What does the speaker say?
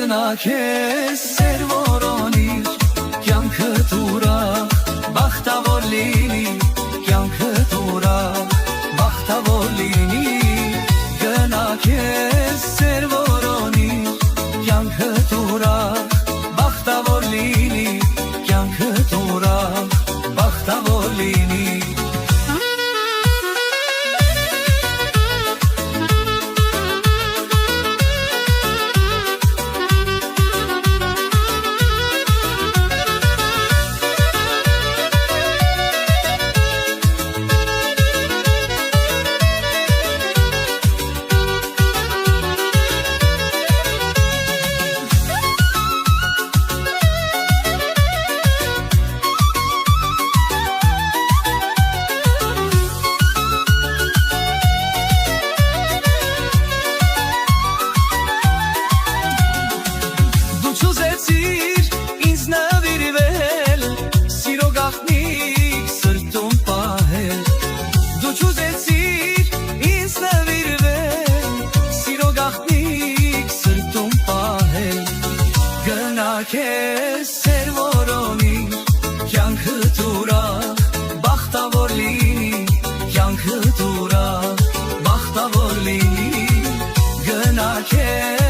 Քեզ սեր որոնիր կյանքդ ուրախ բախտավոր լինի կյանքդ ուրախ բախտավոր լինի գնա քեզ սեր որոնիր կյանքդ ուրախ բախտավոր լինի կյանքդ ուրախ բախտավոր լինի Քեզ սեր որոնիր կյանքդ ուրախ բախտավոր լինի կյանքդ ուրախ բախտավոր լինի գնա քեզ